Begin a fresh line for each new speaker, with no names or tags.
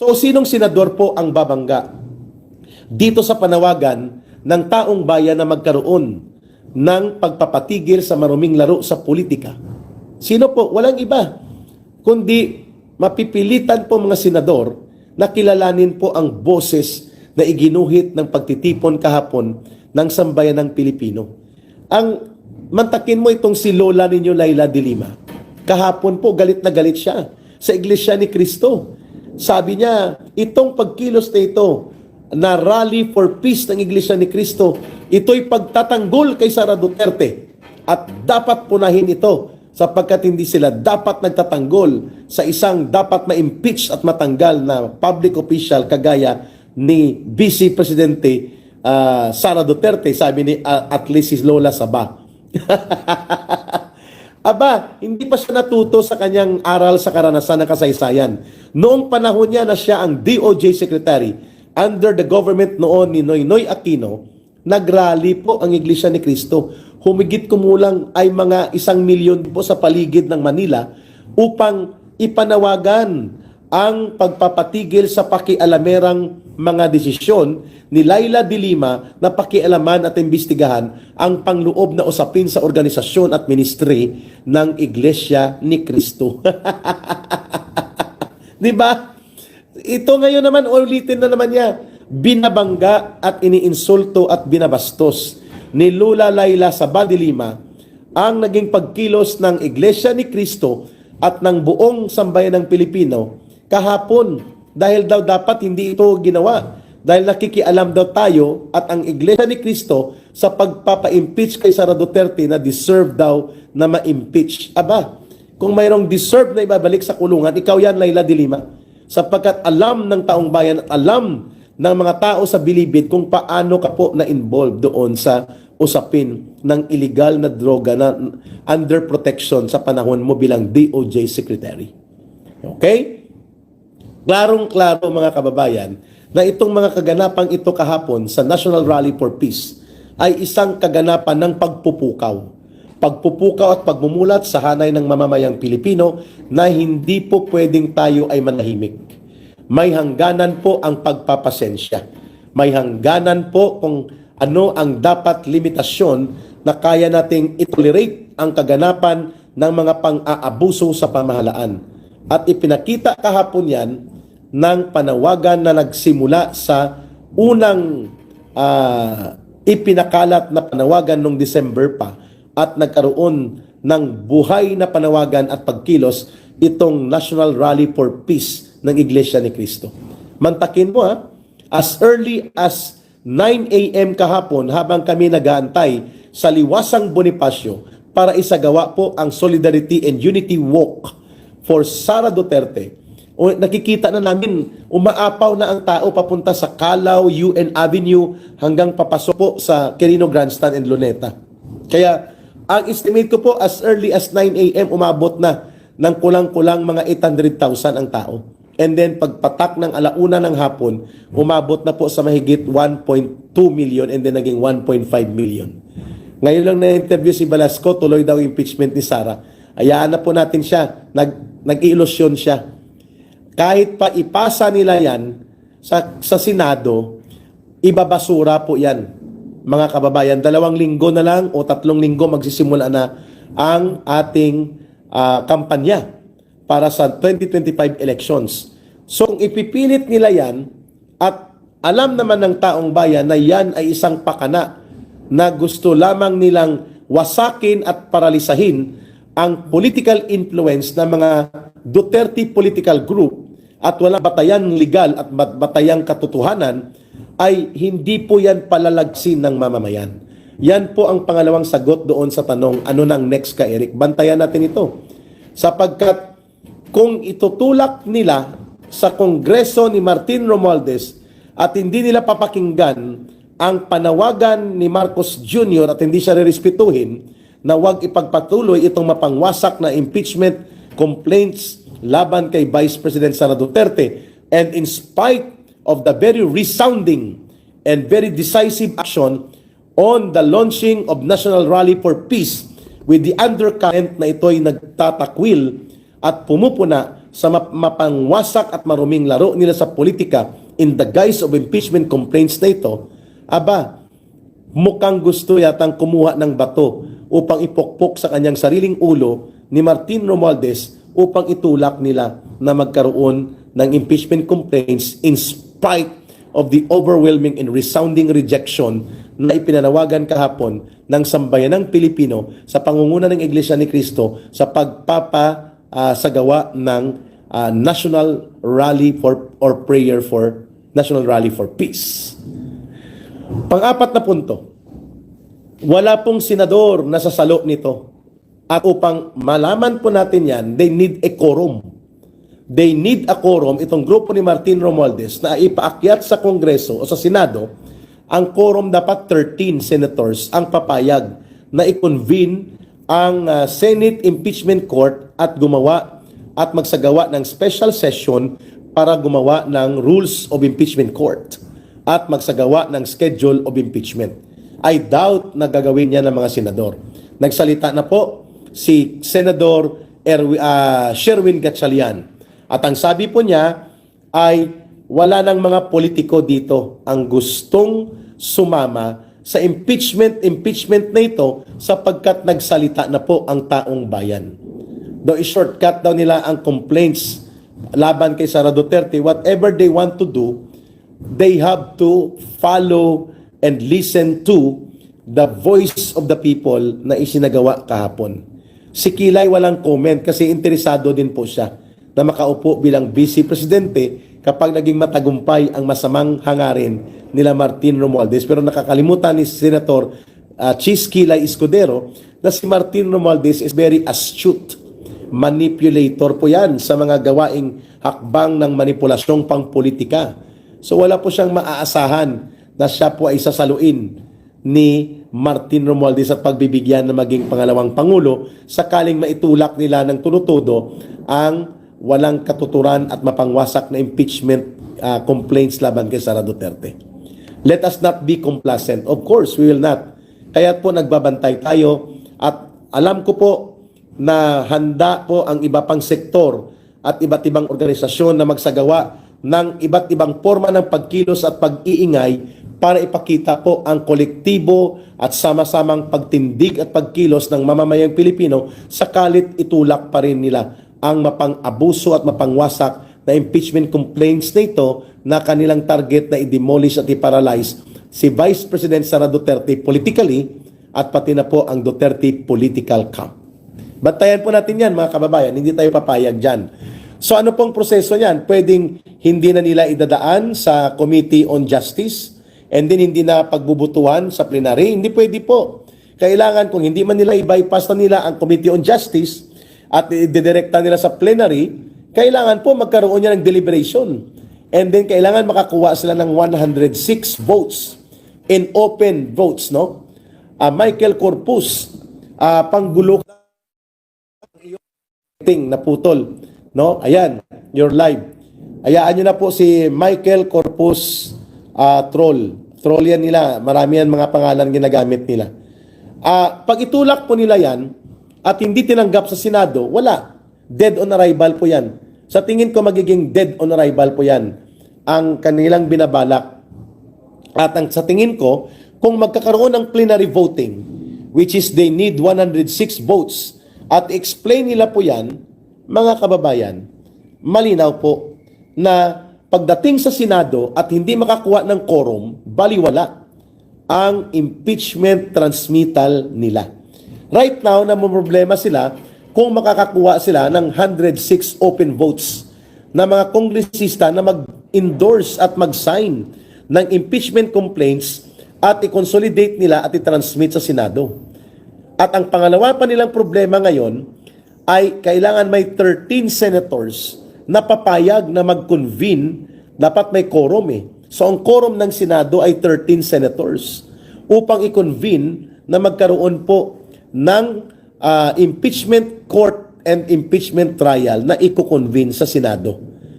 So sinong senador po ang babangga dito sa panawagan ng taong bayan na magkaroon ng pagpapatigil sa maruming laro sa politika? Sino po? Walang iba kundi mapipilitan po mga senador na kilalanin po ang boses na iginuhit ng pagtitipon kahapon ng sambayan ng Pilipino. Ang mantakin mo itong si Lola ninyo, Laila de Lima. Kahapon po galit na galit siya sa Iglesia ni Cristo. Sabi niya, itong pagkilos na ito na rally for peace ng Iglesia ni Cristo, ito'y pagtatanggol kay Sara Duterte at dapat punahin ito sapagkat hindi sila dapat nagtatanggol sa isang dapat ma-impeach at matanggal na public official kagaya ni Vice Presidente Sara Duterte, sabi ni at least si Lola Saba. Aba, hindi pa siya natuto sa kanyang aral sa karanasan ng kasaysayan. Noong panahon niya na siya ang DOJ Secretary under the government noon ni Noynoy Aquino, nagrally po ang Iglesia ni Cristo. Humigit kumulang ay mga 1 milyon po sa paligid ng Manila upang ipanawagan ang pagpapatigil sa pakialamerang mga desisyon ni Laila de Lima na pakialaman at imbestigahan ang pangloob na usapin sa organisasyon at ministry ng Iglesia ni Cristo. Di ba? Ito ngayon naman, ulitin na naman niya, binabangga at iniinsulto at binabastos ni Lola Laila Saba de Lima ang naging pagkilos ng Iglesia ni Cristo at ng buong sambayan ng Pilipino kahapon, dahil daw dapat hindi ito ginawa dahil nakikialam daw tayo at ang Iglesia ni Cristo sa pagpapa-impeach kay Sara Duterte na deserve daw na ma-impeach. Aba, kung mayroong deserve na ibabalik sa kulungan, ikaw yan, Laila de Lima, sapagkat alam ng taong bayan at alam ng mga tao sa bilibid kung paano ka po na-involve doon sa usapin ng illegal na droga na under protection sa panahon mo bilang DOJ Secretary. Okay? Klarong-klaro mga kababayan na itong mga kaganapang ito kahapon sa National Rally for Peace ay isang kaganapan ng pagpupukaw. Pagpupukaw at pagmumulat sa hanay ng mamamayang Pilipino na hindi po pwedeng tayo ay manahimik. May hangganan po ang pagpapasensya. May hangganan po kung ano ang dapat limitasyon na kaya nating itolerate ang kaganapan ng mga pang-aabuso sa pamahalaan. At ipinakita kahapon yan ng panawagan na nagsimula sa unang ipinakalat na panawagan noong December pa at nagkaroon ng buhay na panawagan at pagkilos itong National Rally for Peace ng Iglesia ni Cristo. Mantakin mo as early as 9 a.m. kahapon habang kami nag-aantay sa Liwasang Bonifacio para isagawa po ang Solidarity and Unity Walk for Sara Duterte. O nakikita na namin, umaapaw na ang tao papunta sa Calao, UN Avenue, hanggang papasok po sa Quirino Grandstand and Luneta. Kaya, ang estimate ko po, as early as 9 a.m., umabot na ng kulang-kulang mga 800,000 ang tao. And then, pagpatak ng alauna ng hapon, umabot na po sa mahigit 1.2 million and then naging 1.5 million. Ngayon lang na-interview si Velasco, tuloy daw impeachment ni Sara. Hayaan na po natin siya. Nag-ilusyon siya. Kahit pa ipasa nila yan sa Senado, ibabasura po yan, mga kababayan. 2 linggo na lang o 3 linggo magsisimula na ang ating kampanya para sa 2025 elections. So kung ipipilit nila yan at alam naman ng taong bayan na yan ay isang pakana na gusto lamang nilang wasakin at paralisahin ang political influence ng mga Duterte political group at walang batayan legal at batayang katotohanan, ay hindi po yan palalagsin ng mamamayan. Yan po ang pangalawang sagot doon sa tanong, ano nang next ka, Eric? Bantayan natin ito. Sapagkat kung itutulak nila sa Kongreso ni Martin Romualdez at hindi nila papakinggan ang panawagan ni Marcos Jr. at hindi siya rerespetuhin na huwag ipagpatuloy itong mapangwasak na impeachment complaints laban kay Vice President Sara Duterte, and in spite of the very resounding and very decisive action on the launching of National Rally for Peace with the undercurrent na ito'y nagtatakwil at pumupuna sa mapangwasak at maruming laro nila sa politika in the guise of impeachment complaints na ito, aba, mukhang gusto yatang kumuha ng bato upang ipokpok sa kanyang sariling ulo ni Martin Romualdez upang itulak nila na magkaroon ng impeachment complaints in spite of the overwhelming and resounding rejection na ipinanawagan kahapon ng sambayanang Pilipino sa pangunguna ng Iglesia ni Cristo sa sagawa ng National Rally for or Prayer for National Rally for Peace. Pang-apat na punto, wala pong senador na sasalo nito. At upang malaman po natin yan, they need a quorum. They need a quorum, itong grupo ni Martin Romualdez na ipaakyat sa Kongreso o sa Senado, ang quorum dapat 13 senators ang papayag na i-convene ang Senate Impeachment Court at gumawa at magsagawa ng special session para gumawa ng Rules of Impeachment Court at magsagawa ng Schedule of Impeachment. I doubt na gagawin niya ng mga senador. Nagsalita na po si Senador Sherwin Gatchalian. At ang sabi po niya ay wala ng mga politiko dito ang gustong sumama sa impeachment na ito sapagkat nagsalita na po ang taong bayan. Though i-shortcut daw nila ang complaints laban kay Sara Duterte, whatever they want to do, they have to follow and listen to the voice of the people na isinagawa kahapon. Si Kilay walang comment kasi interesado din po siya na makaupo bilang vice presidente kapag naging matagumpay ang masamang hangarin nila Martin Romualdez. Pero nakakalimutan ni Senator Chis Kilay Escudero na si Martin Romualdez is very astute. Manipulator po yan sa mga gawaing hakbang ng manipulasyong pangpolitika. So wala po siyang maaasahan na siya po ay sasaluin ni Martin Romualdez at pagbibigyan na maging pangalawang pangulo sakaling maitulak nila ng tulotodo ang walang katuturan at mapangwasak na impeachment complaints laban kay Sara Duterte. Let us not be complacent. Of course, we will not. Kaya po nagbabantay tayo at alam ko po na handa po ang iba pang sektor at iba't ibang organisasyon na magsagawa ng iba't ibang forma ng pagkilos at pag-iingay para ipakita po ang kolektibo at sama-samang pagtindig at pagkilos ng mamamayang Pilipino sakalit itulak pa rin nila ang mapang-abuso at mapangwasak na impeachment complaints na ito na kanilang target na i-demolish at i-paralyze si Vice President Sara Duterte politically at pati na po ang Duterte political camp. Bantayan po natin yan mga kababayan, hindi tayo papayag dyan. So ano pong proseso yan? Pwedeng hindi na nila idadaan sa Committee on Justice and then hindi na pagbubutuhan sa plenary. Hindi pwede po. Kailangan kung hindi man nila i-bypass na nila ang Committee on Justice at i-direkta nila sa plenary, kailangan po magkaroon niya ng deliberation. And then kailangan makakuha sila ng 106 votes in open votes, no? Michael Corpus, panggulo na putol, no? Ayan, you're live. Hayaan nyo na po si Michael Corpus troll. Troll yan nila. Marami yan mga pangalan ginagamit nila. Pag itulak po nila yan at hindi tinanggap sa Senado, wala. Dead on arrival po yan. Sa tingin ko magiging dead on arrival po yan ang kanilang binabalak. At sa tingin ko, kung magkakaroon ng plenary voting, which is they need 106 votes, at explain nila po yan, mga kababayan, malinaw po na pagdating sa Senado at hindi makakuha ng quorum, baliwala ang impeachment transmittal nila. Right now, namumroblema sila kung makakakuha sila ng 106 open votes na mga kongresista na mag-endorse at mag-sign ng impeachment complaints at i-consolidate nila at i-transmit sa Senado. At ang pangalawa pa nilang problema ngayon ay kailangan may 13 senators na papayag na mag-convene, dapat may quorum eh. So ang quorum ng Senado ay 13 senators upang i-convene na magkaroon po ng impeachment court and impeachment trial na i-convene sa Senado.